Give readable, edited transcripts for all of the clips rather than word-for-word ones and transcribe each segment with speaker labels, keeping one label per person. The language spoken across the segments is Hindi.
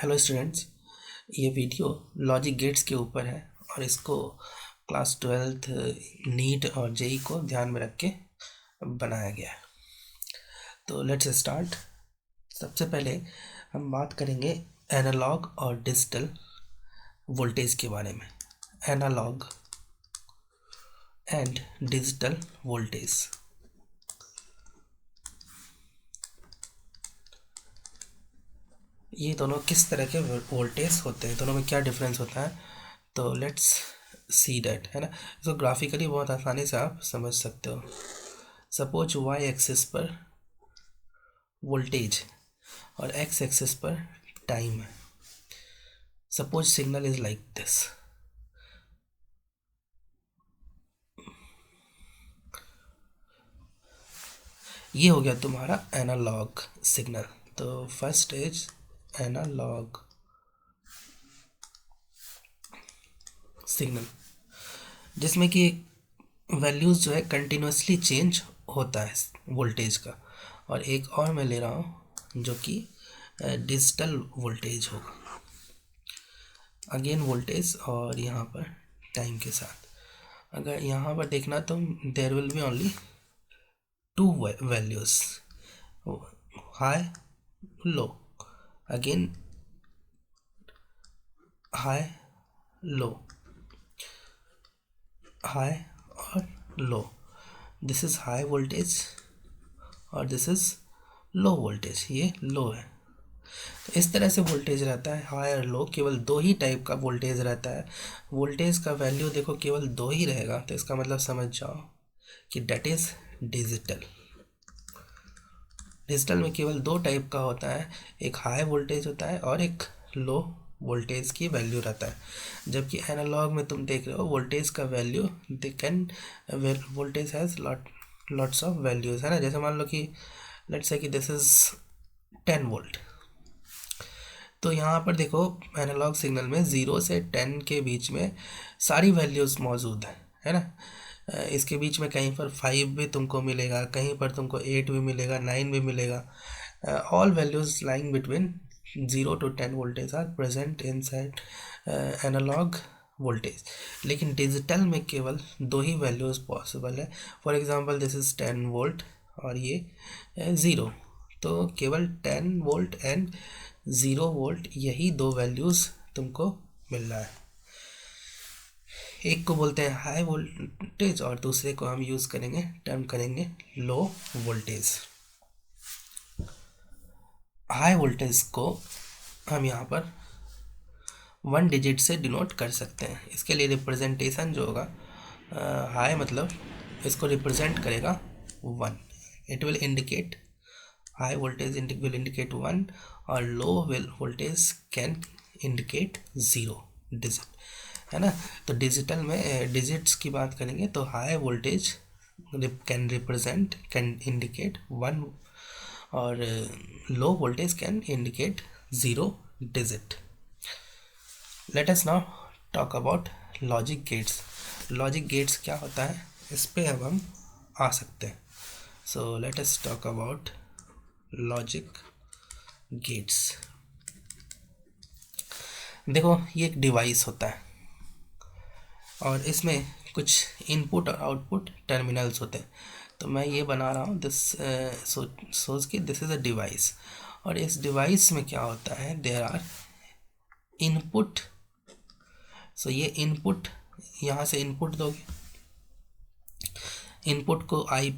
Speaker 1: हेलो स्टूडेंट्स, ये वीडियो लॉजिक गेट्स के ऊपर है और इसको क्लास 12th नीट और जेई को ध्यान में रख के बनाया गया है। तो लेट्स स्टार्ट। सबसे पहले हम बात करेंगे एनालॉग और डिजिटल वोल्टेज के बारे में। Analog and digital voltage. ये दोनों किस तरह के वोल्टेज होते हैं, दोनों में क्या डिफरेंस होता है, तो लेट्स सी डैट, है ना। इसको ग्राफिकली बहुत आसानी से आप समझ सकते हो। सपोज वाई एक्सिस पर वोल्टेज और एक्स एक्सिस पर टाइम है। Suppose signal is like this. ये हो गया तुम्हारा एनालॉग सिग्नल। तो फर्स्ट इज एनालॉग सिग्नल, जिसमें कि वैल्यूज़ जो है कंटिन्यूसली चेंज होता है वोल्टेज का। और एक और मैं ले रहा हूँ जो कि डिजिटल वोल्टेज होगा। अगेन वोल्टेज और यहाँ पर टाइम के साथ। अगर यहाँ पर देखना तो there will be only two values, high low. Again high low, high और low. This is high voltage और दिस इज़ लो वोल्टेज, ये लो है। तो इस तरह से वोल्टेज रहता है, हाई और लो। केवल दो ही टाइप का वोल्टेज रहता है। वोल्टेज का वैल्यू देखो केवल दो ही रहेगा, तो इसका मतलब समझ जाओ कि डेट इज़ डिजिटल। डिजिटल में केवल दो टाइप का होता है, एक हाई वोल्टेज होता है और एक लो वोल्टेज की वैल्यू रहता है। जबकि एनालॉग में तुम देख रहे हो वोल्टेज का value they can, voltage has lots of values, है ना। जैसे मान लो कि लेट्स से कि दिस इज़ 10 वोल्ट। तो यहाँ पर देखो एनालॉग सिग्नल में 0 से 10 के बीच में सारी वैल्यूज़ मौजूद है ना। इसके बीच में कहीं पर 5 भी तुमको मिलेगा, कहीं पर तुमको 8 भी मिलेगा, 9 भी मिलेगा। All values lying between 0 to 10 voltage are present inside analog voltage. लेकिन डिजिटल में केवल दो ही वैल्यूज़ पॉसिबल है। For example this is 10 volt और ये 0। तो केवल 10 वोल्ट एंड 0 वोल्ट, यही दो वैल्यूज़ तुमको मिल रहा है। एक को बोलते हैं हाई वोल्टेज और दूसरे को हम यूज़ करेंगे, टर्म करेंगे लो वोल्टेज। हाई वोल्टेज को हम यहाँ पर 1 डिजिट से डिनोट कर सकते हैं। इसके लिए रिप्रेजेंटेशन जो होगा, हाई मतलब इसको रिप्रेजेंट करेगा 1। It will indicate, high voltage will indicate 1 और low voltage can indicate 0 digit, है ना। तो डिजिटल में डिजिट्स की बात करेंगे तो हाई वोल्टेज कैन इंडिकेट 1 और low voltage can indicate 0 digit. Late us now talk about logic gates. Logic gates क्या होता है, इस पे अब हम आ सकते हैं। सो let us talk about logic gates. देखो ये एक डिवाइस होता है और इसमें कुछ इनपुट और आउटपुट टर्मिनल्स होते हैं। तो मैं ये बना रहा हूँ दिस सोच के दिस इज़ अ डिवाइस। और इस डिवाइस में क्या होता है, देयर आर इनपुट। सो ये इनपुट, यहाँ से इनपुट दोगे, इनपुट को आई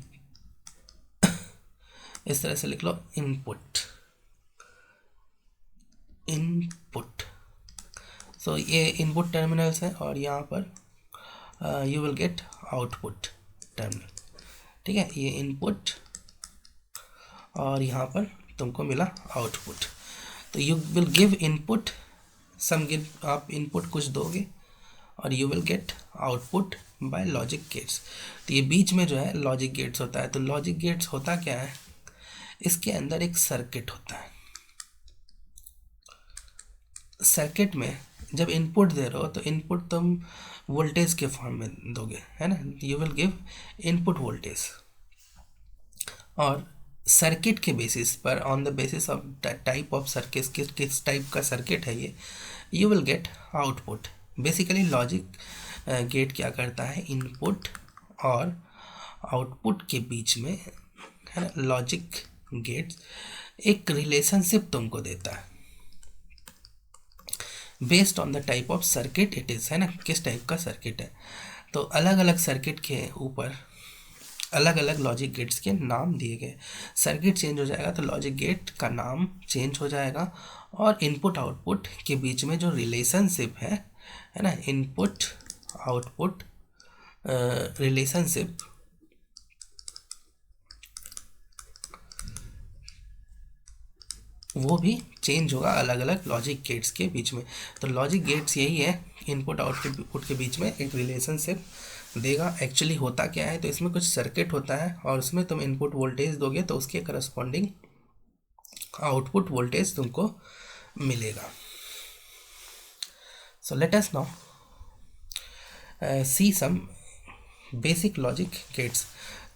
Speaker 1: इस तरह से लिख लो, इनपुट इनपुट। सो ये इनपुट टर्मिनल्स है और यहाँ पर you will get output terminal, ठीक है। ये इनपुट और यहाँ पर तुमको मिला आउटपुट। तो you will give input some, give आप इनपुट कुछ दोगे और you will get output by logic gates. तो ये बीच में जो है लॉजिक गेट्स होता है। तो लॉजिक गेट्स होता क्या है, इसके अंदर एक सर्किट होता है। सर्किट में जब इनपुट दे रहे हो तो इनपुट तुम वोल्टेज के फॉर्म में दोगे, है ना। You will give input voltage और सर्किट के बेसिस पर, on the basis of the type of circuit, किस टाइप का सर्किट है ये, you will get output. Basically logic gate क्या करता है, इनपुट और आउटपुट के बीच में, है ना, लॉजिक गेट एक रिलेशनशिप तुमको देता है based on the type of circuit it is, है ना, किस टाइप का सर्किट है। तो अलग अलग सर्किट के ऊपर अलग अलग लॉजिक गेट्स के नाम दिए गए। सर्किट चेंज हो जाएगा तो लॉजिक गेट का नाम चेंज हो जाएगा, और इनपुट आउटपुट के बीच में जो रिलेशनशिप है ना, इनपुट आउटपुट रिलेशनशिप, वो भी चेंज होगा अलग अलग लॉजिक गेट्स के बीच में। तो लॉजिक गेट्स यही है, इनपुट आउटपुट के बीच में एक रिलेशनशिप देगा। एक्चुअली होता क्या है, तो इसमें कुछ सर्किट होता है और उसमें तुम इनपुट वोल्टेज दोगे तो उसके करस्पॉन्डिंग आउटपुट वोल्टेज तुमको मिलेगा। So let us now see some basic logic gates.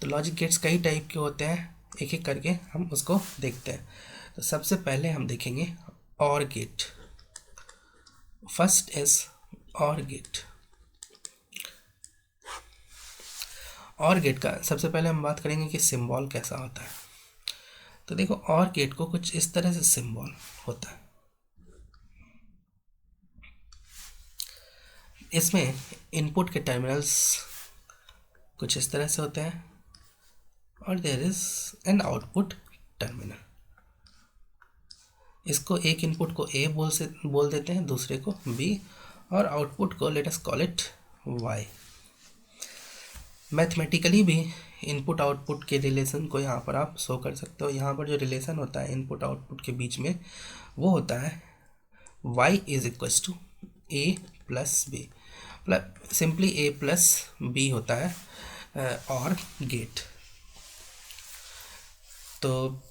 Speaker 1: तो लॉजिक गेट्स कई टाइप के होते हैं, एक एक करके हम उसको देखते हैं। तो सबसे पहले हम देखेंगे और गेट। फर्स्ट इज और गेट। और गेट का सबसे पहले हम बात करेंगे कि सिंबल कैसा होता है। तो देखो, और गेट को कुछ इस तरह से सिंबल होता है। इसमें इनपुट के टर्मिनल्स कुछ इस तरह से होते हैं और there is an output terminal. इसको एक इनपुट को ए बोल देते हैं, दूसरे को बी, और आउटपुट को let us call it why. Mathematically भी इनपुट आउटपुट के रिलेशन को यहाँ पर आप शो कर सकते हो। यहाँ पर जो रिलेशन होता है इनपुट आउटपुट के बीच में, वो होता है y is equals to A plus B, मतलब सिंपली ए प्लस बी होता है और गेट। तो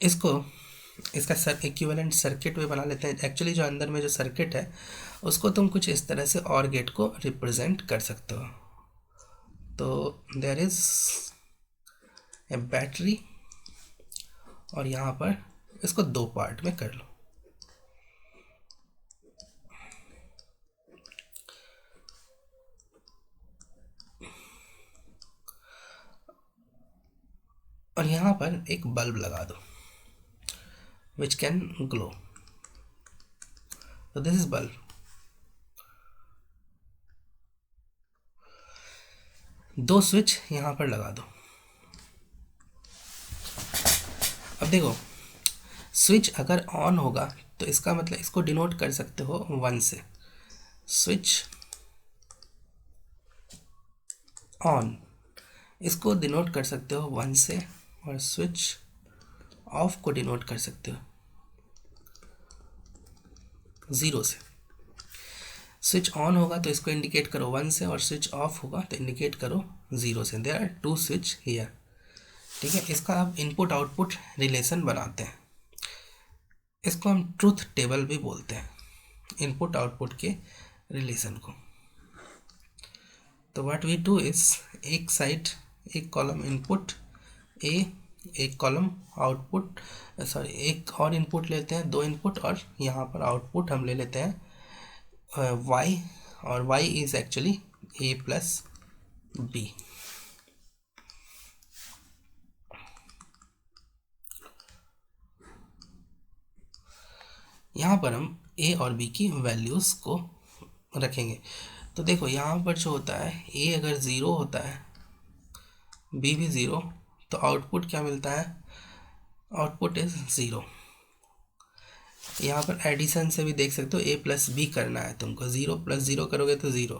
Speaker 1: इसका इक्विवेलेंट सर्किट भी बना लेते हैं। एक्चुअली जो अंदर में जो सर्किट है उसको तुम कुछ इस तरह से और गेट को रिप्रेजेंट कर सकते हो। तो देयर इज ए बैटरी, और यहाँ पर इसको दो पार्ट में कर लो। और यहाँ पर एक बल्ब लगा दो which can glow. So this is bulb. दो स्विच यहाँ पर लगा दो। अब देखो, स्विच अगर ऑन होगा तो इसका मतलब इसको डिनोट कर सकते हो 1 से। स्विच ऑन इसको डिनोट कर सकते हो 1 से, और स्विच ऑफ को डिनोट कर सकते हो 0 से। स्विच ऑन होगा तो इसको इंडिकेट करो 1 से, और स्विच ऑफ होगा तो इंडिकेट करो 0 से। देयर आर 2 स्विच हियर, ठीक है। इसका आप इनपुट आउटपुट रिलेशन बनाते हैं। इसको हम ट्रूथ टेबल भी बोलते हैं, इनपुट आउटपुट के रिलेशन को। तो व्हाट वी डू इज, एक साइड एक कॉलम इनपुट ए, एक कॉलम आउटपुट, सॉरी एक और इनपुट लेते हैं, 2 इनपुट, और यहाँ पर आउटपुट हम ले लेते हैं y, और y is actually a plus B. यहाँ पर हम a और b की वैल्यूज़ को रखेंगे। तो देखो, यहाँ पर जो होता है a अगर 0 होता है, b भी 0, तो आउटपुट क्या मिलता है, आउटपुट इज 0। यहाँ पर एडिशन से भी देख सकते हो, a प्लस बी करना है तुमको। 0 प्लस 0 करोगे तो 0,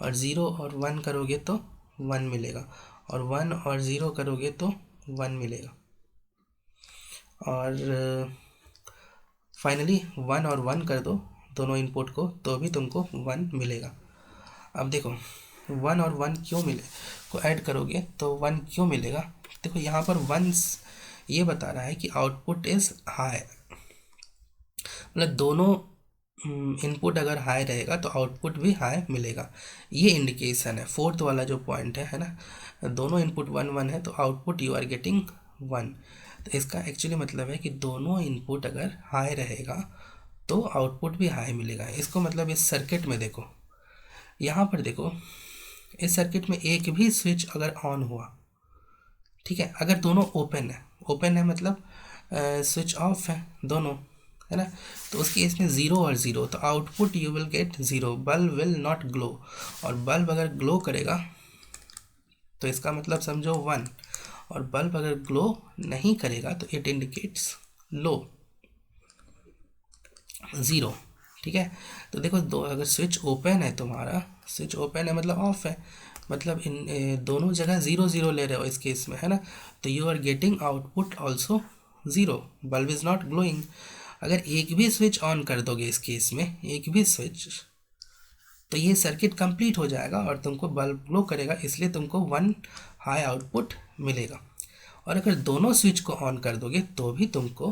Speaker 1: और 0 और 1 करोगे तो 1 मिलेगा, और 1 और 0 करोगे तो 1 मिलेगा, और फाइनली 1 और 1 कर दो दोनों इनपुट को तो भी तुमको 1 मिलेगा। अब देखो, 1 और 1 क्यों मिले को ऐड करोगे तो 1 क्यों मिलेगा। देखो, यहाँ पर 1 ये बता रहा है कि आउटपुट इज हाई, मतलब दोनों इनपुट अगर हाई रहेगा तो आउटपुट भी हाई मिलेगा, ये इंडिकेशन है। फोर्थ वाला जो पॉइंट है ना, दोनों इनपुट 1 1 है तो आउटपुट यू आर गेटिंग 1। तो इसका एक्चुअली मतलब है कि दोनों इनपुट अगर हाई रहेगा तो आउटपुट भी हाई मिलेगा। इसको मतलब इस सर्किट में देखो, यहाँ पर देखो, इस सर्किट में एक भी स्विच अगर ऑन हुआ, ठीक है, अगर दोनों ओपन है मतलब स्विच ऑफ है दोनों, है ना, तो उसकी इसमें ज़ीरो और ज़ीरो, तो output you will gate zero, bulb will not glow. और बल्ब अगर ग्लो करेगा तो इसका मतलब समझो 1, और बल्ब अगर ग्लो नहीं करेगा तो इट इंडिकेट्स लो, 0। ठीक है, तो देखो दो, अगर स्विच ओपन है तुम्हारा, स्विच ओपन है मतलब ऑफ है, मतलब इन दोनों जगह 0 0 ले रहे हो इस केस में, है ना, तो you are getting output also 0, bulb is not glowing. अगर एक भी स्विच ऑन कर दोगे इस केस में, एक भी स्विच, तो ये सर्किट कंप्लीट हो जाएगा और तुमको बल्ब ग्लो करेगा, इसलिए तुमको 1 हाई आउटपुट मिलेगा। और अगर दोनों स्विच को ऑन कर दोगे तो भी तुमको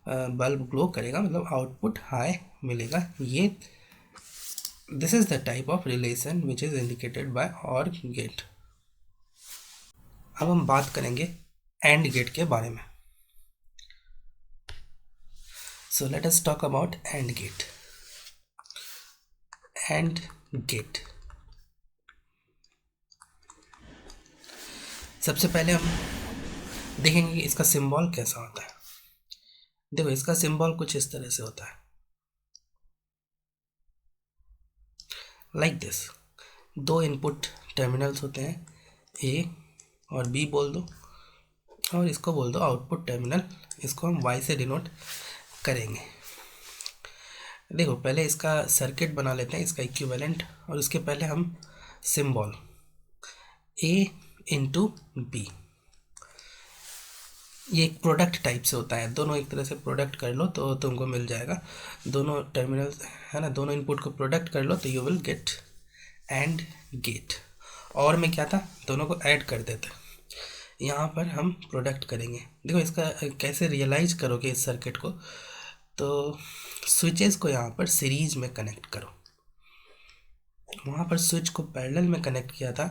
Speaker 1: बल्ब ग्लो करेगा, मतलब आउटपुट हाई मिलेगा। ये this is the type of relation which is indicated by or gate. अब हम बात करेंगे एंड गेट के बारे में। So let us talk about and gate. And gate, सबसे पहले हम देखेंगे कि इसका सिंबल कैसा होता है। देखो इसका सिंबल कुछ इस तरह से होता है, लाइक दिस। दो इनपुट टर्मिनल्स होते हैं, ए और बी बोल दो, और इसको बोल दो आउटपुट टर्मिनल, इसको हम वाई से डिनोट करेंगे। देखो पहले इसका सर्किट बना लेते हैं, इसका इक्विवेलेंट, और उसके पहले हम सिंबल ए इंटू बी, ये एक प्रोडक्ट टाइप से होता है, दोनों एक तरह से प्रोडक्ट कर लो तो तुमको मिल जाएगा, दोनों टर्मिनल, है ना, दोनों इनपुट को प्रोडक्ट कर लो तो you will get and gate. और में क्या था, दोनों को ऐड कर देते, यहाँ पर हम प्रोडक्ट करेंगे। देखो इसका कैसे रियलाइज करोगे इस सर्किट को, तो स्विचेस को यहाँ पर सीरीज में कनेक्ट करो, वहाँ पर स्विच को पैरेलल में कनेक्ट किया था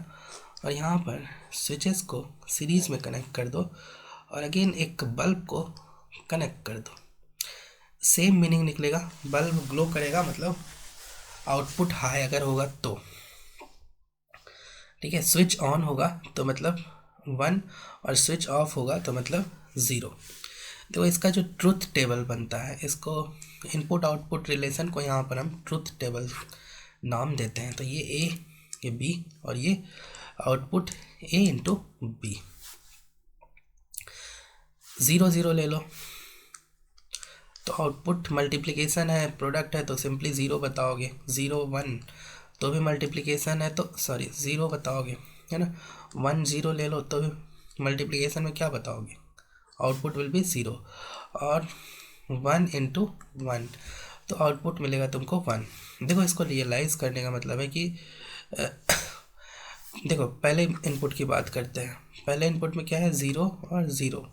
Speaker 1: और यहाँ पर स्विचेस को सीरीज में कनेक्ट कर दो, और अगेन एक बल्ब को कनेक्ट कर दो, सेम मीनिंग निकलेगा, बल्ब ग्लो करेगा मतलब आउटपुट हाई अगर होगा तो, ठीक है, स्विच ऑन होगा तो मतलब 1 और स्विच ऑफ होगा तो मतलब 0। तो इसका जो ट्रुथ टेबल बनता है, इसको इनपुट आउटपुट रिलेशन को यहाँ पर हम ट्रुथ टेबल नाम देते हैं। तो ये ए, ये बी, और ये आउटपुट ए इंटू बी। 0 0 ले लो तो आउटपुट मल्टीप्लिकेशन है, प्रोडक्ट है तो सिंपली 0 बताओगे, 0 1 तो भी मल्टीप्लिकेशन है तो सॉरी 0 बताओगे, है ना, 1 0 ले लो तो भी मल्टीप्लिकेशन में क्या बताओगे, आउटपुट विल बी 0, और 1 इंटू 1 तो आउटपुट मिलेगा तुमको 1। देखो इसको रियलाइज़ करने का मतलब है कि देखो पहले इनपुट की बात करते हैं, पहले इनपुट में क्या है, 0 और 0,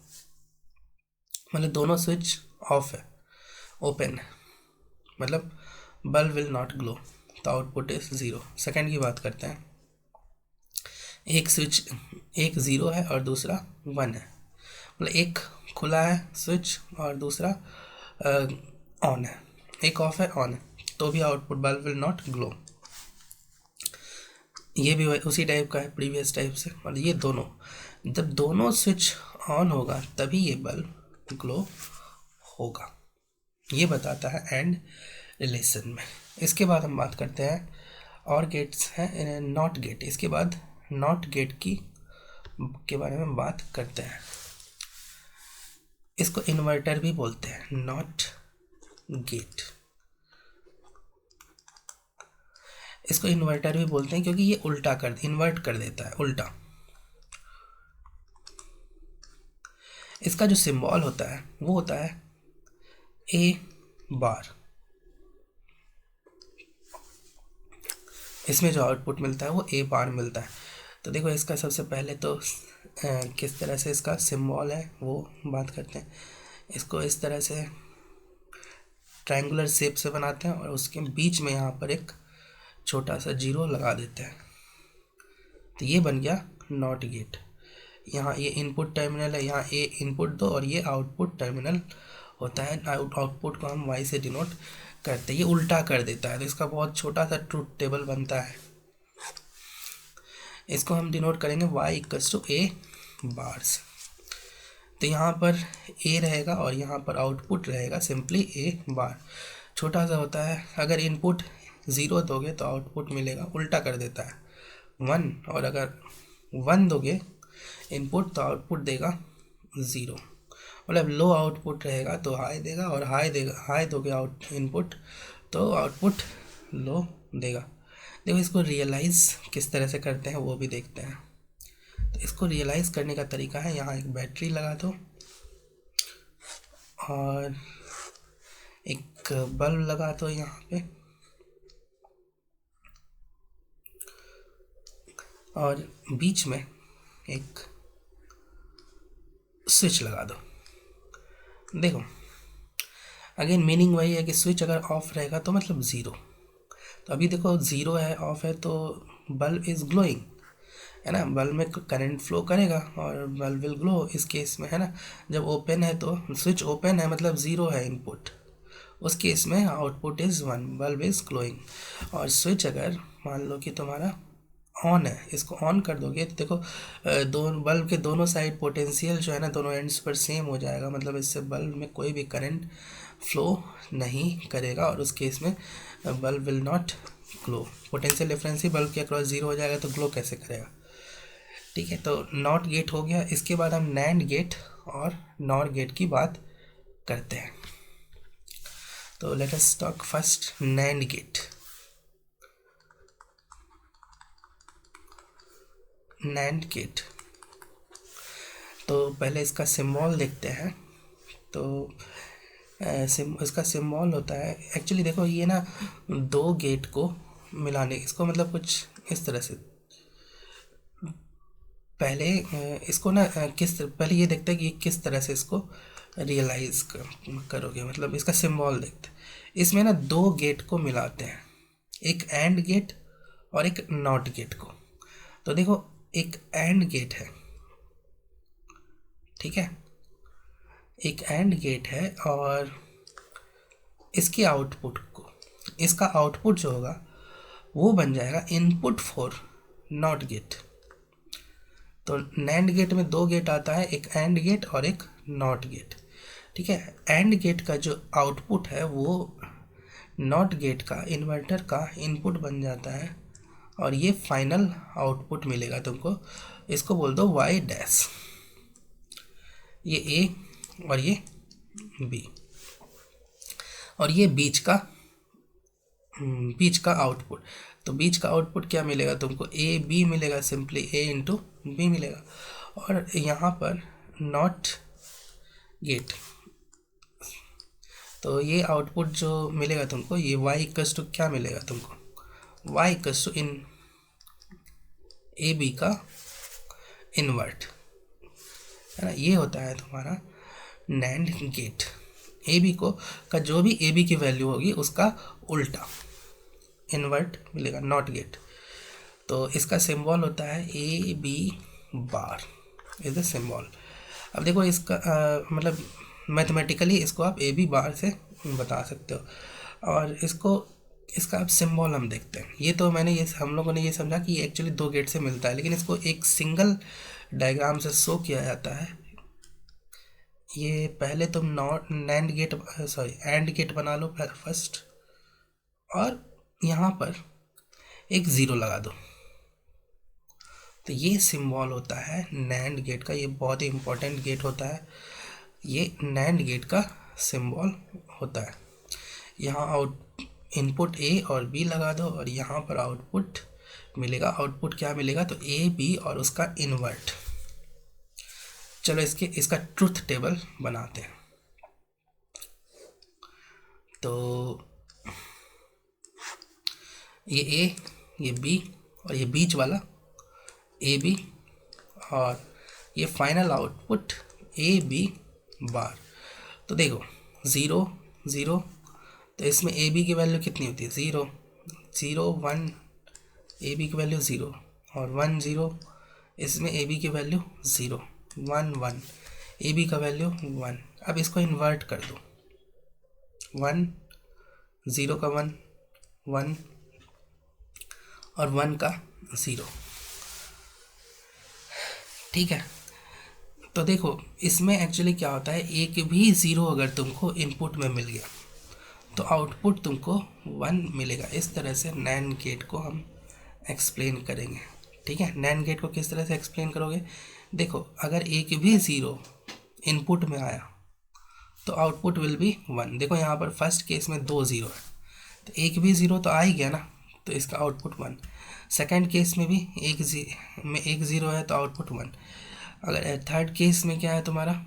Speaker 1: मतलब दोनों स्विच ऑफ है, ओपन है, मतलब बल्ब विल नॉट ग्लो, तो आउटपुट इज 0। सेकंड की बात करते हैं, एक स्विच, एक 0 है और दूसरा 1 है, मतलब एक खुला है स्विच और दूसरा ऑन है, एक ऑफ है ऑन है, तो भी output bulb will not glow. ये भी उसी टाइप का है प्रीवियस टाइप से, और ये दोनों, जब दोनों स्विच ऑन होगा तभी ये बल्ब ग्लो होगा, ये बताता है एंड रिलेशन में। इसके बाद हम बात करते हैं और गेट्स हैं नॉट गेट, इसके बाद नॉट गेट के बारे में बात करते हैं। इसको इन्वर्टर भी बोलते हैं, नॉट गेट, इसको इन्वर्टर भी बोलते हैं क्योंकि ये उल्टा कर, इन्वर्ट कर देता है, उल्टा। इसका जो सिंबल होता है वो होता है ए बार, इसमें जो आउटपुट मिलता है वो ए बार मिलता है। तो देखो इसका सबसे पहले तो किस तरह से इसका सिंबल है वो बात करते हैं। इसको इस तरह से ट्रायंगुलर शेप से बनाते हैं और उसके बीच में यहाँ पर एक छोटा सा 0 लगा देते हैं, तो ये बन गया नॉट गेट। यहाँ ये इनपुट टर्मिनल है, यहाँ ए इनपुट दो और ये आउटपुट टर्मिनल होता है। आउटपुट को हम वाई से डिनोट करते हैं। ये उल्टा कर देता है तो इसका बहुत छोटा सा ट्रूथ टेबल बनता है। इसको हम डिनोट करेंगे वाई इक्वल्स टू ए बार से। तो यहाँ पर ए रहेगा और यहाँ पर आउटपुट रहेगा सिंपली ए बार। छोटा सा होता है। अगर इनपुट 0 दोगे तो आउटपुट मिलेगा, उल्टा कर देता है 1, और अगर 1 दोगे इनपुट तो आउटपुट देगा 0। मतलब लो आउटपुट रहेगा तो हाई देगा, और हाई दोगे इनपुट तो आउटपुट लो देगा। देखो इसको रियलाइज़ किस तरह से करते हैं वो भी देखते हैं। तो इसको रियलाइज़ करने का तरीका है, यहाँ एक बैटरी लगा दो और एक बल्ब लगा दो यहाँ पे, और बीच में एक स्विच लगा दो। देखो अगेन मीनिंग वही है कि स्विच अगर ऑफ रहेगा तो मतलब 0। तो अभी देखो 0 है, ऑफ है, तो बल्ब इज़ ग्लोइंग, है ना। बल्ब में करंट फ्लो करेगा और बल्ब विल ग्लो इस केस में, है ना। जब ओपन है तो स्विच ओपन है मतलब 0 है इनपुट, उस केस में output is 1, bulb is glowing. और स्विच अगर मान लो कि तुम्हारा ऑन है, इसको ऑन कर दोगे तो देखो दोनों बल्ब के दोनों साइड पोटेंशियल जो है ना दोनों एंड्स पर सेम हो जाएगा। मतलब इससे बल्ब में कोई भी करंट फ्लो नहीं करेगा और उस केस में bulb will not glow. Potential difference he bulb के अक्रॉस 0 हो जाएगा तो ग्लो कैसे करेगा। ठीक है, तो नॉट गेट हो गया। इसके बाद हम नैंड गेट और नॉर गेट की बात करते हैं। तो let us talk first nand gate. Nand gate, तो पहले इसका सिंबल देखते हैं। तो इसका सिंबल होता है, एक्चुअली देखो ये ना 2 गेट को मिलाने, इसको मतलब कुछ इस तरह से। पहले इसको ना पहले ये देखते हैं कि किस तरह से इसको रियलाइज करोगे। मतलब इसका सिंबल देखते हैं। इसमें ना 2 गेट को मिलाते हैं, एक एंड गेट और एक नॉट गेट को। तो देखो एक एंड गेट है, ठीक है, एक एंड गेट है और इसके आउटपुट को, इसका आउटपुट जो होगा वो बन जाएगा इनपुट फॉर नॉट गेट। तो नैंड गेट में 2 गेट आता है, एक एंड गेट और एक नॉट गेट। ठीक है, एंड गेट का जो आउटपुट है वो नॉट गेट का इन्वर्टर का इनपुट बन जाता है और ये फाइनल आउटपुट मिलेगा तुमको। इसको बोल दो वाई डैश, ये ए और ये बी, और ये बीच का आउटपुट। तो बीच का आउटपुट क्या मिलेगा तुमको, ए बी मिलेगा, सिंपली ए इंटू बी मिलेगा। और यहाँ पर नॉट गेट, तो ये आउटपुट जो मिलेगा तुमको, ये y इक्वल्स टू क्या मिलेगा तुमको, y इक्वल्स टू इन ए बी का इन्वर्ट, है ना। ये होता है तुम्हारा नैंड गेट। ए बी को का जो भी ए बी की वैल्यू होगी उसका उल्टा इन्वर्ट मिलेगा, नॉट गेट। तो इसका सिंबल होता है A B bar is the symbol. अब देखो इसका मतलब मैथमेटिकली इसको आप ए बी बार से बता सकते हो। और इसका अब सिंबल हम देखते हैं। ये तो मैंने हम लोगों ने ये समझा कि एक्चुअली 2 गेट से मिलता है, लेकिन इसको एक सिंगल डायग्राम से शो किया जाता है। ये पहले तुम नैंड गेट एंड गेट बना लो फर्स्ट, और यहाँ पर एक 0 लगा दो। तो ये सिंबल होता है नैंड गेट का। ये बहुत ही इम्पोर्टेंट गेट होता है। ये नैंड गेट का सिंबल होता है। यहाँ इनपुट ए और बी लगा दो और यहाँ पर आउटपुट मिलेगा। आउटपुट क्या मिलेगा, तो ए बी और उसका इन्वर्ट। चलो इसका ट्रुथ टेबल बनाते हैं। तो ये ए, ये बी और ये बीच वाला ए बी, और ये final output A B bar. तो देखो 0 0, तो इसमें ए बी की वैल्यू कितनी होती है, 0 0 1, ए बी की वैल्यू 0 और 1 0, इसमें ए बी की वैल्यू 0 1 1, ए बी का वैल्यू 1। अब इसको इन्वर्ट कर दो, 1 0 का 1 1 और 1 का 0, ठीक है। तो देखो इसमें एक्चुअली क्या होता है, एक भी 0 अगर तुमको इनपुट में मिल गया तो आउटपुट तुमको 1 मिलेगा। इस तरह से नैंड गेट को हम एक्सप्लेन करेंगे, ठीक है। नैंड गेट को किस तरह से एक्सप्लेन करोगे, देखो अगर एक भी 0 इनपुट में आया तो आउटपुट विल बी 1। देखो यहाँ पर फर्स्ट केस में 2 0 है, तो एक भी 0 तो आ ही गया ना, तो इसका आउटपुट 1। सेकेंड केस में भी एक 0 है तो आउटपुट 1। अगर थर्ड केस में क्या है तुम्हारा,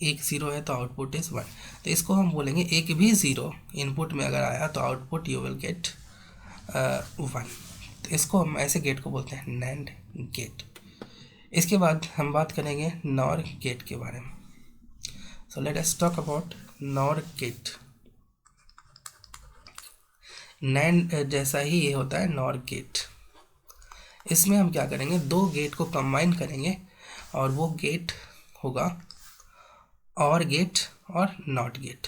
Speaker 1: एक 0 है तो आउटपुट इज़ 1। तो इसको हम बोलेंगे एक भी 0 इनपुट में अगर आया तो आउटपुट यू विल गेट 1। तो इसको हम ऐसे गेट को बोलते हैं नैंड गेट। इसके बाद हम बात करेंगे नॉर गेट के बारे में। So let us talk about nor gate. Nand जैसा ही ये होता है नॉर गेट। इसमें हम क्या करेंगे, दो गेट को कंबाइन करेंगे और वो गेट होगा और गेट और नॉट गेट।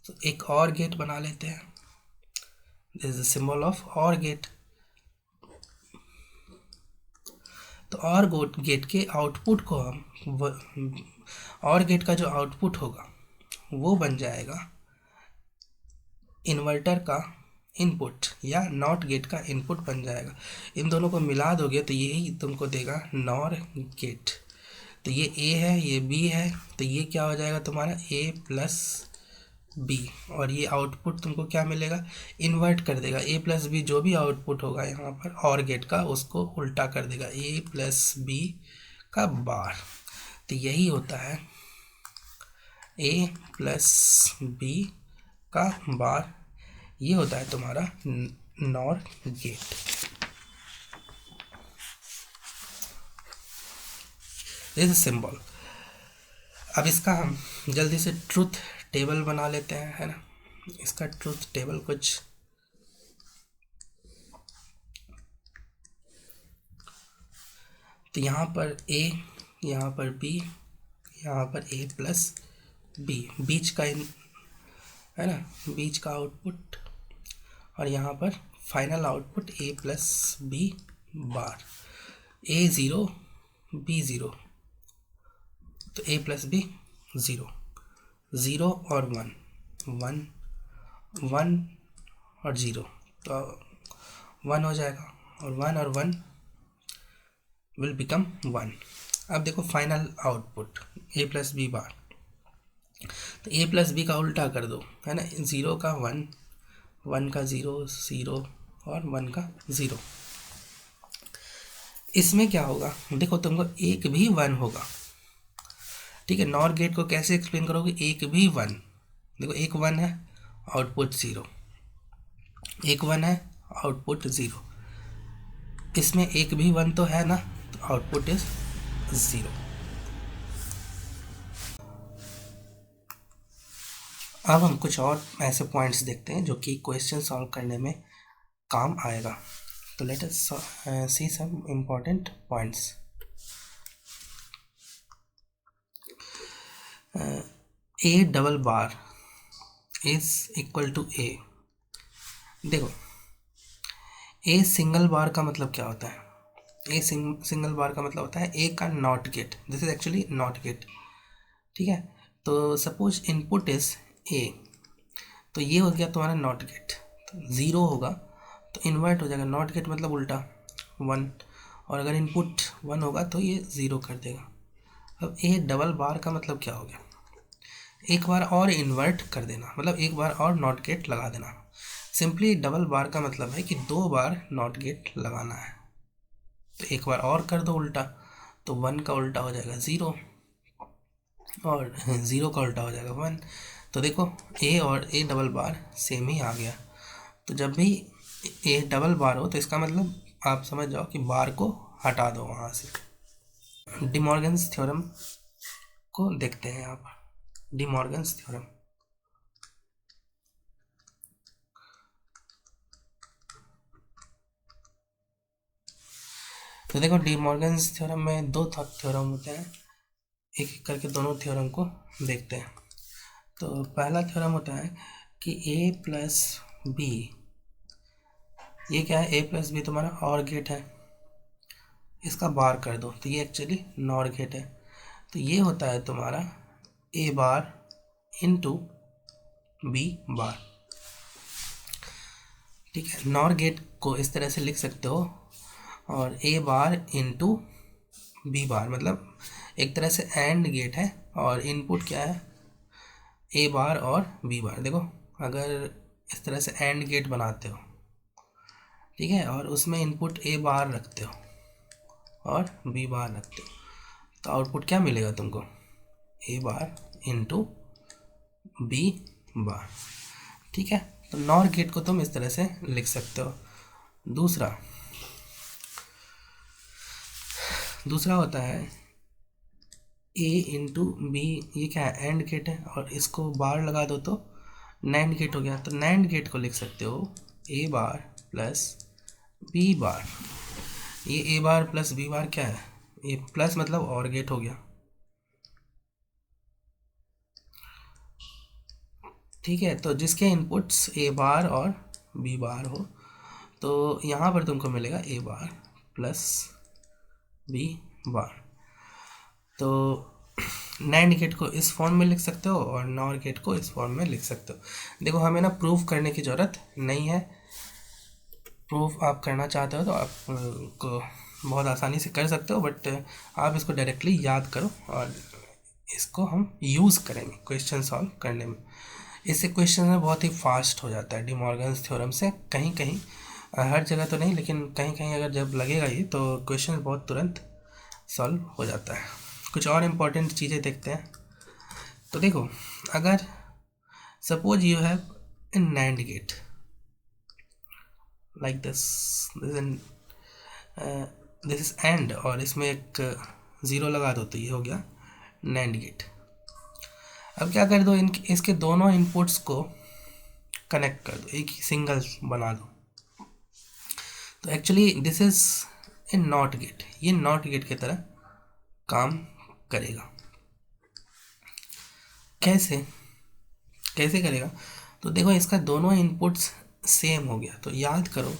Speaker 1: तो एक और गेट बना लेते हैं, this is the symbol of और गेट। तो और गेट के आउटपुट को हम और गेट का जो आउटपुट होगा वो बन जाएगा इन्वर्टर का इनपुट या नॉट गेट का इनपुट बन जाएगा। इन दोनों को मिला दोगे तो यही तुमको देगा नॉर गेट। तो ये ए है, ये बी है, तो ये क्या हो जाएगा तुम्हारा ए प्लस बी, और ये आउटपुट तुमको क्या मिलेगा, इन्वर्ट कर देगा। ए प्लस बी जो भी आउटपुट होगा यहाँ पर और गेट का उसको उल्टा कर देगा, ए प्लस बी का बार। तो यही होता है ए प्लस बी का बार, ये होता है तुम्हारा नॉर गेट। This symbol. अब इसका हम जल्दी से ट्रुथ टेबल बना लेते हैं, है ना। इसका ट्रुथ टेबल कुछ तो यहाँ पर ए, यहाँ पर बी, यहाँ पर ए प्लस बी, बीच का है ना, बीच का आउटपुट, और यहाँ पर फाइनल आउटपुट ए प्लस बी बार। ए 0 बी 0, तो ए प्लस बी 0 0 और 1 1 1 और 0, तो 1 हो जाएगा, और 1 और 1 विल बिकम 1। अब देखो फाइनल आउटपुट ए प्लस बी बार, तो ए प्लस बी का उल्टा कर दो, है ना। 0 का 1 1 का 0 0 और 1 का 0। इसमें क्या होगा, देखो तुमको एक भी 1 होगा, ठीक है। नॉर गेट को कैसे एक्सप्लेन करोगे, एक भी 1, देखो एक 1 है आउटपुट 0, एक 1 है आउटपुट 0, इसमें एक भी 1 तो है ना, तो आउटपुट इज 0। अब हम कुछ और ऐसे पॉइंट्स देखते हैं जो कि क्वेश्चन सॉल्व करने में काम आएगा। तो let us see some important points. A double bar is equal to A. देखो ए सिंगल बार का मतलब क्या होता है, ए सिंगल बार का मतलब होता है ए का not gate, this is actually not gate, ठीक है। तो सपोज इनपुट इज ए, तो ये हो गया तुम्हारा नॉट गेट, तो 0 होगा तो इन्वर्ट हो जाएगा, नॉट गेट मतलब उल्टा 1, और अगर इनपुट 1 होगा तो ये 0 कर देगा। अब ए डबल बार का मतलब क्या हो गया, एक बार और इन्वर्ट कर देना, मतलब एक बार और नॉट गेट लगा देना। सिंपली डबल बार का मतलब है कि 2 बार नॉट गेट लगाना है, तो एक बार और कर दो उल्टा, तो 1 का उल्टा हो जाएगा 0 और 0 का उल्टा हो जाएगा 1। तो देखो ए और ए डबल बार सेम ही आ गया। तो जब भी ए डबल बार हो तो इसका मतलब आप समझ जाओ कि बार को हटा दो वहाँ से। डिमॉर्गन्स थ्योरम को देखते हैं यहाँ पर। डिमॉर्गन्स थ्योरम, तो देखो डी मॉर्गन्स थ्योरम में दो थ्योरम होते हैं, एक एक करके दोनों थ्योरम को देखते हैं। तो पहला थ्योरम होता है कि ए प्लस बी, ये क्या है, ए प्लस बी तुम्हारा और गेट है, इसका बार कर दो तो ये एक्चुअली नॉर गेट है। तो ये होता है तुम्हारा ए बार इंटू बी बार। ठीक है, नॉर गेट को इस तरह से लिख सकते हो, और ए बार इंटू बी बार, मतलब एक तरह से एंड गेट है और इनपुट क्या है, ए बार और बी बार। देखो अगर इस तरह से एंड गेट बनाते हो, ठीक है, और उसमें इनपुट ए बार रखते हो और बी बार रखते हो, तो आउटपुट क्या मिलेगा तुमको, ए बार इंटू बी बार। ठीक है, तो नॉर गेट को तुम इस तरह से लिख सकते हो। दूसरा होता है ए इंटू बी, ये क्या है, एंड गेट है, और इसको बार लगा दो तो नैंड गेट हो गया। तो नैंड गेट को लिख सकते हो ए बार प्लस बी बार। ये ए बार प्लस बी बार क्या है, ये प्लस मतलब और गेट हो गया। ठीक है, तो जिसके इनपुट्स ए बार और बी बार हो, तो यहाँ पर तुमको मिलेगा ए बार प्लस बी बार। तो नैंड गेट को इस फॉर्म में लिख सकते हो और नॉर गेट को इस फॉर्म में लिख सकते हो। देखो हमें ना प्रूफ करने की ज़रूरत नहीं है, प्रूफ आप करना चाहते हो तो आप को बहुत आसानी से कर सकते हो, बट आप इसको डायरेक्टली याद करो और इसको हम यूज़ करेंगे क्वेश्चन सॉल्व करने में। इससे क्वेश्चन में बहुत ही फास्ट हो जाता है डी मॉर्गन्स थ्योरम से। कहीं कहीं, हर जगह तो नहीं, लेकिन कहीं कहीं अगर जब लगेगा ये तो क्वेश्चन बहुत तुरंत सॉल्व हो जाता है। कुछ और इम्पोर्टेंट चीज़ें देखते हैं। तो देखो, अगर suppose you have A NAND get like this, this is and, और इसमें एक ज़ीरो लगा दो तो ये हो गया नैंड गेट। अब क्या कर दो, इसके दोनों इनपुट्स को कनेक्ट कर दो, एक ही सिंगल बना दो। तो actually this is a not gate, ये नॉट गेट की तरह काम करेगा। कैसे कैसे करेगा, तो देखो इसका दोनों इनपुट्स सेम हो गया। तो याद करो,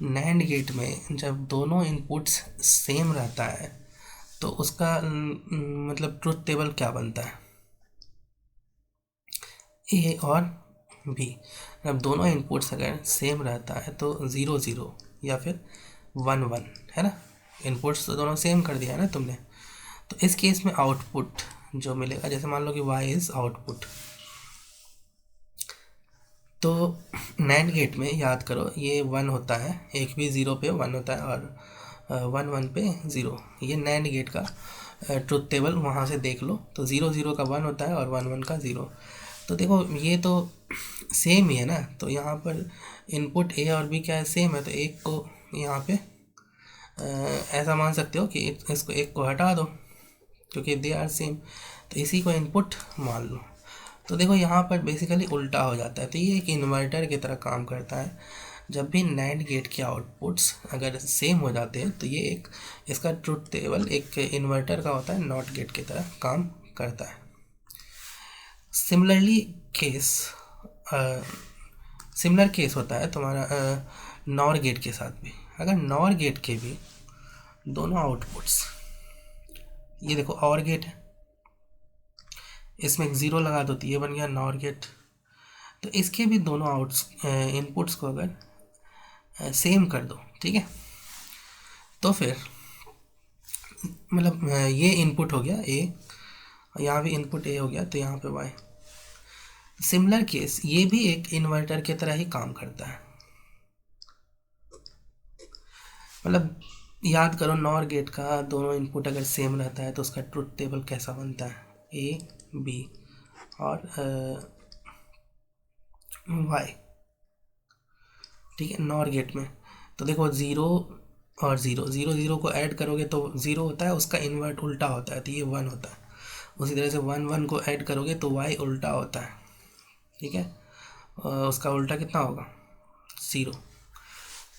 Speaker 1: नैंड गेट में जब दोनों इनपुट्स सेम रहता है तो उसका मतलब ट्रुथ टेबल क्या बनता है, ए और बी। जब दोनों इनपुट्स अगर सेम रहता है तो 0 0 या फिर 1 1, है ना। इनपुट्स तो दोनों सेम कर दिया है ना तुमने। तो इस केस में आउटपुट जो मिलेगा, जैसे मान लो कि y इज़ आउटपुट, तो नैंड गेट में याद करो ये 1 होता है, एक भी 0 पे 1 होता है और 1 1 पे 0। ये नैंड गेट का ट्रुथ टेबल वहाँ से देख लो, तो 0 0 का 1 होता है और 1 1 का 0। तो देखो ये तो सेम ही है ना, तो यहाँ पर इनपुट ए और बी क्या है, सेम है। तो एक को यहाँ पे ऐसा मान सकते हो कि इसको एक को हटा दो क्योंकि दे आर सेम, तो इसी को इनपुट मान लो। तो देखो यहाँ पर बेसिकली उल्टा हो जाता है। तो ये एक इन्वर्टर की तरह काम करता है। जब भी नैंड गेट के आउटपुट्स अगर सेम हो जाते हैं तो ये एक, इसका ट्रुथ टेबल एक इन्वर्टर का होता है, नॉट गेट की तरह काम करता है। सिमिलर केस होता है तुम्हारा नॉर गेट के साथ भी। अगर नॉर गेट के भी दोनों आउटपुट्स, ये देखो और गेट है, इसमें एक 0 लगा दो तो ये बन गया नॉर गेट। तो इसके भी दोनों इनपुट्स को अगर सेम कर दो, ठीक है, तो फिर मतलब ये इनपुट हो गया ए, यहाँ भी इनपुट ए हो गया, तो यहाँ पे वाई। सिमिलर केस ये भी एक इन्वर्टर की तरह ही काम करता है। मतलब याद करो, नॉर गेट का दोनों इनपुट अगर सेम रहता है तो उसका ट्रुथ टेबल कैसा बनता है, ए बी और वाई। ठीक है, नॉर गेट में तो देखो 0 और 0 0 0 को ऐड करोगे तो 0 होता है, उसका इन्वर्ट उल्टा होता है तो ये 1 होता है। उसी तरह से 1 1 को ऐड करोगे तो y उल्टा होता है, ठीक है, उसका उल्टा कितना होगा, 0।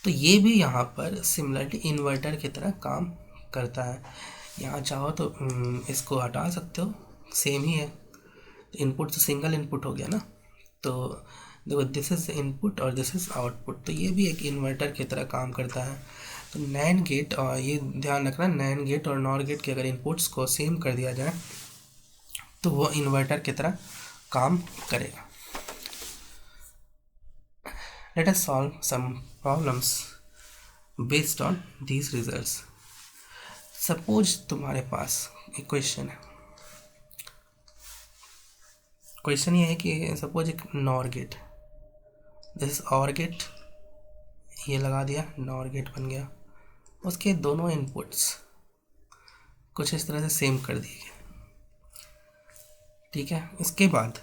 Speaker 1: तो ये भी यहाँ पर सिमिलरली इन्वर्टर की तरह काम करता है। यहाँ चाहो तो इसको हटा सकते हो, सेम ही है। इनपुट तो सिंगल इनपुट हो गया ना। तो देखो दिस इज इनपुट और दिस इज आउटपुट, तो ये भी एक इन्वर्टर की तरह काम करता है। तो नैंड गेट, और ये ध्यान रखना, नैंड गेट और नॉर गेट के अगर इनपुट्स को सेम कर दिया जाए तो वो इन्वर्टर की तरह काम करेगा। Let us solve some problems based on these results. Suppose तुम्हारे पास एक क्वेश्चन है। क्वेश्चन ये है कि सपोज एक नॉर गेट, दिस और गेट, ये लगा दिया, नॉर गेट बन गया। उसके दोनों इनपुट्स कुछ इस तरह से सेम कर दिए गए, ठीक है। इसके बाद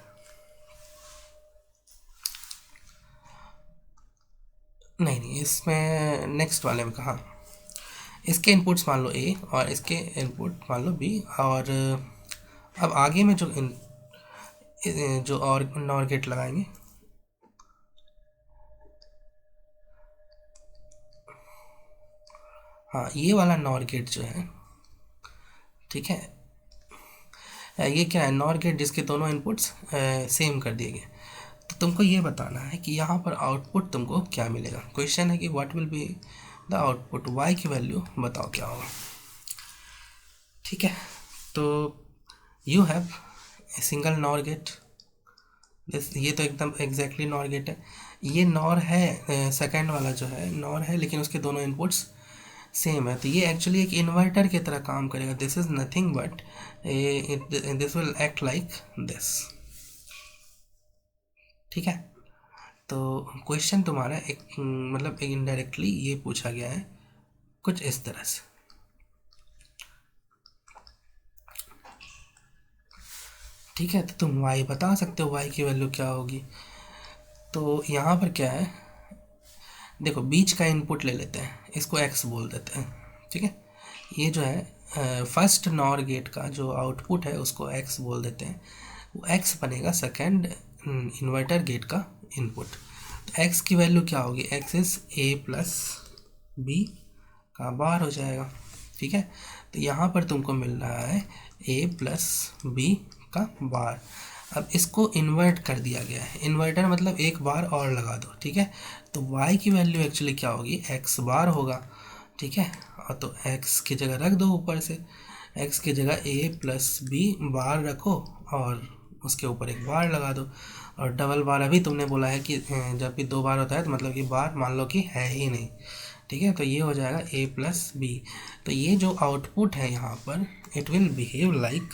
Speaker 1: नहीं, इसमें नेक्स्ट वाले में कहा इसके इनपुट्स मान लो ए और इसके इनपुट मान लो बी, और अब आगे में जो और नॉर गेट लगाएंगे, हाँ ये वाला नॉर गेट जो है, ठीक है, ये क्या है, नॉर गेट जिसके दोनों इनपुट्स सेम कर दिए गए। तो तुमको ये बताना है कि यहाँ पर आउटपुट तुमको क्या मिलेगा। क्वेश्चन है कि what will be the output, Y की वैल्यू बताओ क्या होगा, ठीक है। तो you have a single nor gate, ये तो एकदम एग्जैक्टली नॉर गेट है। ये नॉर है, सेकंड वाला जो है नॉर है, लेकिन उसके दोनों इनपुट्स सेम है, तो ये एक्चुअली एक इन्वर्टर की तरह काम करेगा। This is nothing but this will act like this, ठीक है। तो क्वेश्चन तुम्हारा एक मतलब एक इनडायरेक्टली ये पूछा गया है कुछ इस तरह से, ठीक है। तो तुम y बता सकते हो, y की वैल्यू क्या होगी। तो यहाँ पर क्या है, देखो बीच का इनपुट ले लेते हैं, इसको x बोल देते हैं, ठीक है। ये जो है फर्स्ट नॉर गेट का जो आउटपुट है उसको x बोल देते हैं, वो x बनेगा सेकंड इन्वर्टर गेट का इनपुट। तो x की वैल्यू क्या होगी, x is a plus B का बार हो जाएगा, ठीक है। तो यहाँ पर तुमको मिल रहा है a प्लस बी का बार। अब इसको इन्वर्ट कर दिया गया है, इन्वर्टर मतलब एक बार और लगा दो, ठीक है। तो y की वैल्यू एक्चुअली क्या होगी, x बार होगा, ठीक है। और तो x की जगह रख दो, ऊपर से x की जगह a प्लस बी बार रखो और उसके ऊपर एक बार लगा दो। और डबल बार अभी तुमने बोला है कि जब भी दो बार होता है तो मतलब कि बार मान लो कि है ही नहीं, ठीक है। तो ये हो जाएगा a प्लस बी। तो ये जो आउटपुट है यहाँ पर, इट विल बिहेव लाइक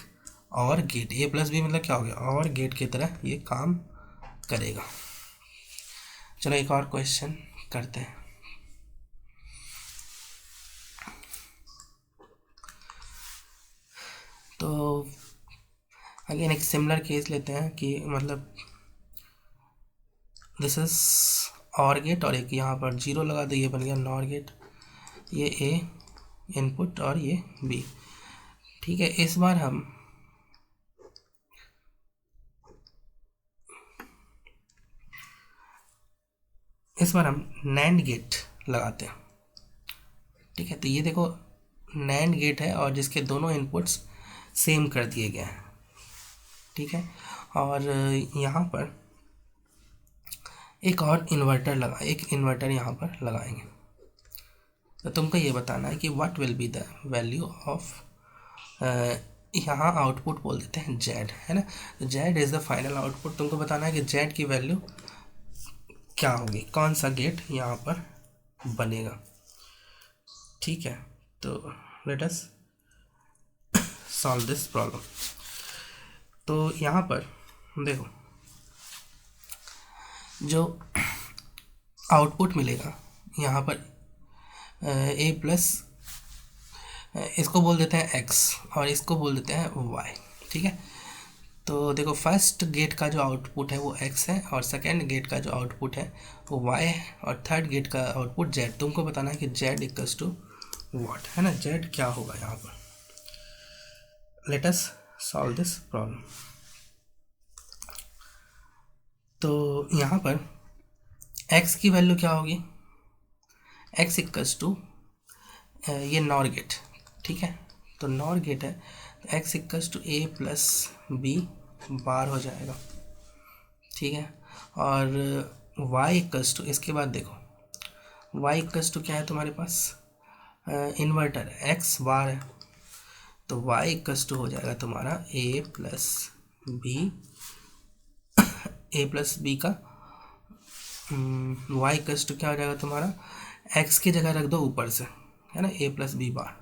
Speaker 1: और गेट, a प्लस बी मतलब क्या हो गया, और गेट की तरह ये काम करेगा। चलो एक और क्वेश्चन करते हैं। तो अगेन एक सिमिलर केस लेते हैं कि मतलब दिस इज और गेट और एक यहाँ पर जीरो लगा दो, ये बन गया नॉर गेट, ये ए इनपुट और ये बी, ठीक है। इस बार हम नैंड गेट लगाते हैं, ठीक है। तो ये देखो नैंड गेट है और जिसके दोनों इनपुट्स सेम कर दिए गए हैं, ठीक है। और यहाँ पर एक और एक इन्वर्टर यहाँ पर लगाएंगे। तो तुमको ये बताना है कि what will be the value of, यहाँ आउटपुट बोल देते हैं जेड, है ना। तो Z is the final output. तुमको बताना है कि जेड की वैल्यू क्या होगी, कौन सा गेट यहाँ पर बनेगा, ठीक है। तो let us solve this problem. तो यहाँ पर देखो जो आउटपुट मिलेगा यहाँ पर a प्लस, इसको बोल देते हैं x और इसको बोल देते हैं y, ठीक है। तो देखो फर्स्ट गेट का जो आउटपुट है वो x है और सेकेंड गेट का जो आउटपुट है वो y है और थर्ड गेट का आउटपुट z। तुमको बताना है कि z इक्वल्स टू व्हाट, है ना, z क्या होगा यहाँ पर। Let us solve this problem. तो यहाँ पर x की वैल्यू क्या होगी, एक्स इक्वल्स टू ये नॉर गेट, ठीक है, तो नॉर गेट है तो X equals to A plus B bar हो जाएगा, ठीक है। और y इक्वल्स टू, इसके बाद देखो y इक्वल्स टू क्या है तुम्हारे पास, इन्वर्टर x बार है, तो y इक्वल्स टू हो जाएगा तुम्हारा a प्लस बी का y इक्वल्स टू क्या हो जाएगा तुम्हारा, x की जगह रख दो ऊपर से, है ना, a प्लस बी बार,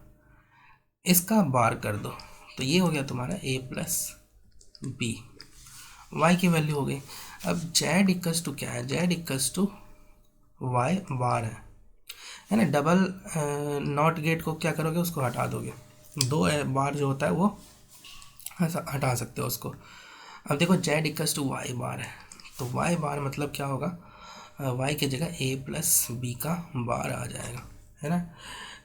Speaker 1: इसका बार कर दो, तो ये हो गया तुम्हारा a प्लस बी, y की वैल्यू हो गई। अब z इक्वल्स टू क्या है, z इक्वल्स टू y बार है ना, डबल नॉट गेट को क्या करोगे, उसको हटा दोगे, दो बार जो होता है वो हटा सकते हो उसको। अब देखो z इक्वल्स टू y बार है, तो y बार मतलब क्या होगा, y की जगह a प्लस बी का बार आ जाएगा, है ना,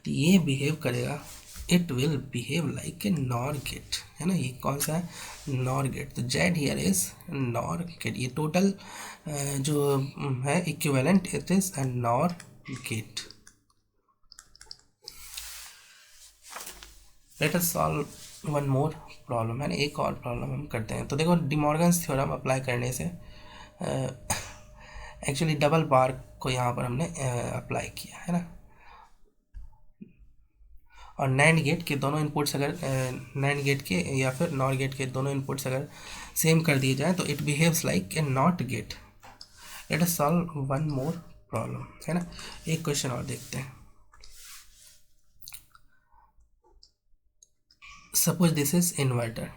Speaker 1: तो ये बिहेव करेगा, it will behave like a nor gate, है ना, ये कौन सा है, नॉर गेट, तो z here is nor gate, ये टोटल जो है equivalent, it is a nor gate. Let us solve one more problem, है ना, एक और प्रॉब्लम हम करते हैं। तो देखो डिमॉर्गन्स थ्योरम अप्लाई करने से एक्चुअली डबल बार को यहाँ पर हमने अप्लाई किया, है ना, और नैंड गेट के दोनों इनपुट्स अगर नैंड गेट के या फिर नॉर गेट के दोनों इनपुट्स अगर सेम कर दिए जाए तो it behaves like a not gate. Let us solve one more problem, है ना, एक क्वेश्चन और देखते हैं। सपोज दिस इज इन्वर्टर,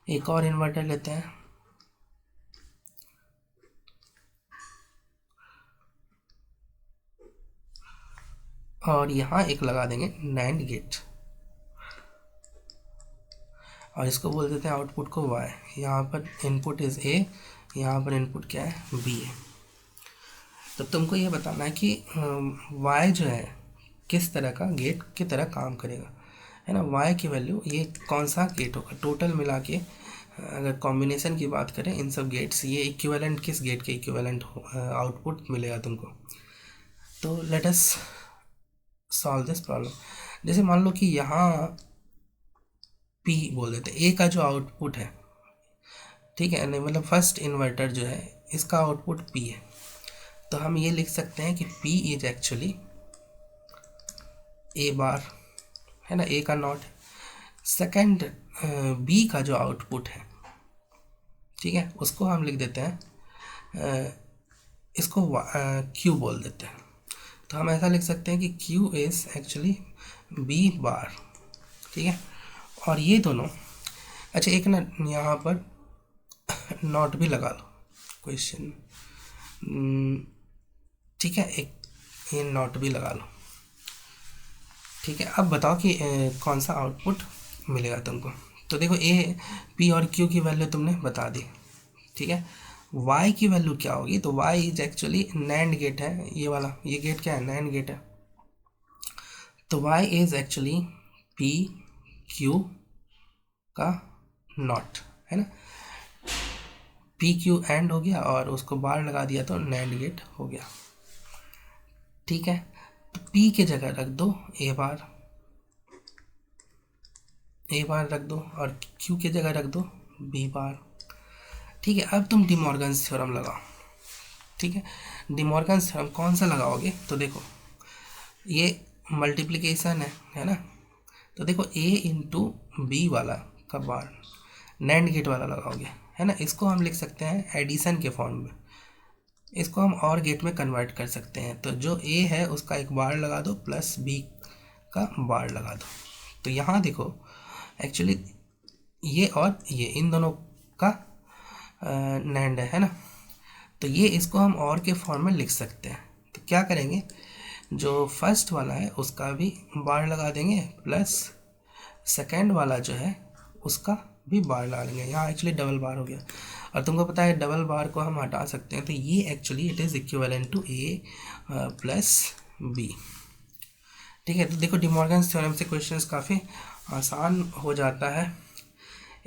Speaker 1: एक और इन्वर्टर लेते हैं, और यहाँ एक लगा देंगे नैंड गेट, और इसको बोल देते हैं आउटपुट को y, यहाँ पर इनपुट इज a, यहाँ पर इनपुट क्या है b है। तो तुमको ये बताना है कि y जो है किस तरह का गेट की तरह काम करेगा, है ना, y की वैल्यू ये कौन सा गेट होगा, टोटल मिला के अगर कॉम्बिनेशन की बात करें इन सब गेट्स, ये इक्विवेलेंट किस गेट के इक्विवेलेंट आउटपुट मिलेगा तुमको। तो let us solve this problem. जैसे मान लो कि यहाँ P बोल देते हैं, A का जो आउटपुट है, ठीक है, नहीं मतलब फर्स्ट इन्वर्टर जो है इसका आउटपुट P है, तो हम ये लिख सकते हैं कि P इज एक्चुअली A बार, है ना, A का नॉट। सेकंड B का जो आउटपुट है, ठीक है, उसको हम लिख देते हैं, इसको Q बोल देते हैं, तो हम ऐसा लिख सकते हैं कि Q इज एक्चुअली B बार, ठीक है। और ये दोनों, अच्छा एक ना यहाँ पर नॉट भी लगा लो क्वेश्चन, ठीक है, एक ये नॉट भी लगा लो, ठीक है। अब बताओ कि कौन सा आउटपुट मिलेगा तुमको। तो देखो ए पी और क्यू की वैल्यू तुमने बता दी, ठीक है। वाई की वैल्यू क्या होगी, तो Y is actually nand gate है, ये वाला, ये गेट क्या है, नैंड गेट है, तो Y is actually P Q का नॉट, है ना, पी क्यू एंड हो गया और उसको बार लगा दिया तो नैंड गेट हो गया, ठीक है। तो पी के जगह रख दो ए बार रख दो, और क्यू के जगह रख दो बी बार, ठीक है। अब तुम डिमॉर्गन्स थ्योरम लगाओ, ठीक है। डिमॉर्गन्स थ्योरम कौन सा लगाओगे, तो देखो ये मल्टीप्लिकेशन है ना, तो देखो ए इंटू बी वाला का बार नैंड गेट वाला लगाओगे, है ना, इसको हम लिख सकते हैं एडिशन के फॉर्म में, इसको हम और गेट में कन्वर्ट कर सकते हैं, तो जो ए है उसका एक बार लगा दो प्लस बी का बार लगा दो, तो यहाँ देखो एक्चुअली ये और ये इन दोनों का नैंड है ना, तो ये इसको हम और के फॉर्म में लिख सकते हैं। तो क्या करेंगे, जो फर्स्ट वाला है उसका भी बार लगा देंगे प्लस सेकेंड वाला जो है उसका भी बार लगा लेंगे, यहाँ एक्चुअली डबल बार हो गया, और तुमको पता है डबल बार को हम हटा सकते हैं, तो ये actually it is equivalent to A plus B, ठीक है। तो देखो डिमॉर्गन्स थ्योरम से क्वेश्चंस काफ़ी आसान हो जाता है,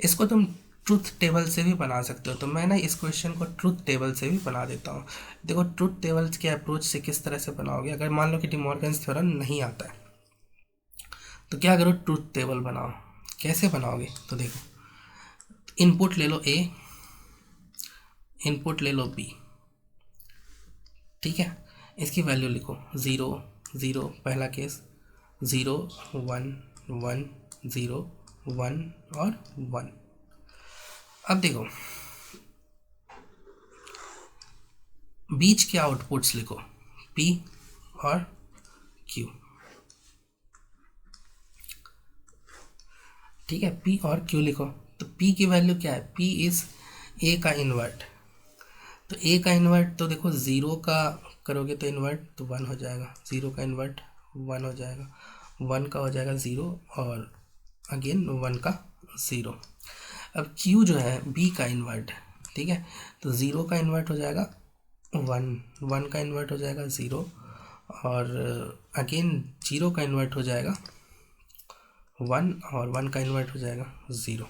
Speaker 1: इसको तुम ट्रुथ टेबल से भी बना सकते हो। तो मैं ना इस क्वेश्चन को ट्रुथ टेबल से भी बना देता हूँ। देखो ट्रुथ टेबल्स के अप्रोच से किस तरह से बनाओगे। अगर मान लो कि डिमॉर्गन्स थ्योरम नहीं आता है तो क्या करो, ट्रुथ टेबल बनाओ। कैसे बनाओगे, तो देखो इनपुट ले लो ए, इनपुट ले लो बी, ठीक है। इसकी वैल्यू लिखो 0 0 पहला केस, 0 1 1 0 1 और 1। अब देखो बीच के आउटपुट्स लिखो P और Q, ठीक है। P और Q लिखो। तो P की वैल्यू क्या है, P इज A का इन्वर्ट। तो A का इन्वर्ट तो देखो 0 का करोगे तो इन्वर्ट तो 1 हो जाएगा, 0 का इन्वर्ट 1 हो जाएगा, 1 का हो जाएगा 0 और अगेन 1 का 0। अब Q जो है B का इन्वर्ट है, ठीक है। तो 0 का इन्वर्ट हो जाएगा 1, 1 का इन्वर्ट हो जाएगा 0 और अगेन 0 का इन्वर्ट हो जाएगा 1 और 1 का इन्वर्ट हो जाएगा 0।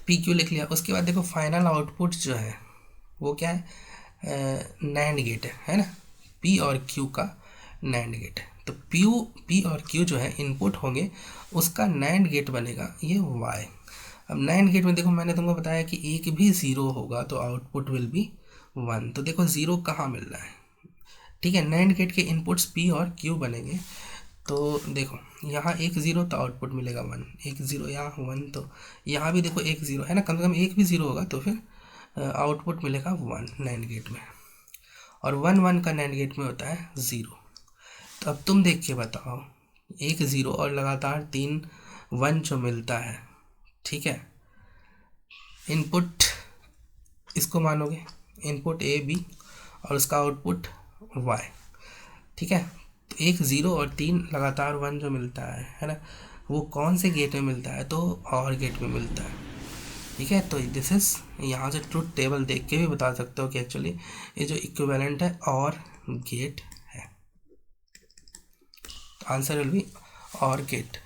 Speaker 1: पी क्यू लिख लिया। उसके बाद देखो फाइनल आउटपुट जो है वो क्या है, नैंड गेट है ना। पी और क्यू का नैंड गेट है। तो पी और क्यू जो है इनपुट होंगे, उसका नैंड गेट बनेगा ये वाई। अब नैंड गेट में देखो मैंने तुमको बताया कि एक भी 0 होगा तो आउटपुट विल बी 1। तो देखो 0 कहाँ मिल रहा है, ठीक है। नैंड गेट के इनपुट्स पी और क्यू बनेंगे। तो देखो यहाँ एक 0 तो आउटपुट मिलेगा 1, एक 0 यहाँ 1, तो यहाँ भी देखो एक 0 है ना, कम से कम एक भी 0 होगा तो फिर आउटपुट मिलेगा 1 नैंड गेट में। और 1 1 का नैंड गेट में होता है 0। तो अब तुम देख के बताओ, एक 0 और लगातार 3 1 जो मिलता है, ठीक है। इनपुट इसको मानोगे, इनपुट ए बी और उसका आउटपुट वाई, ठीक है। तो एक 0 और 3 लगातार 1 जो मिलता है ना, वो कौन से गेट में मिलता है, तो और गेट में मिलता है, ठीक है। तो दिस इज, यहाँ से ट्रुथ टेबल देख के भी बता सकते हो कि एक्चुअली ये जो इक्विवेलेंट है और गेट है। आंसर विल बी और गेट।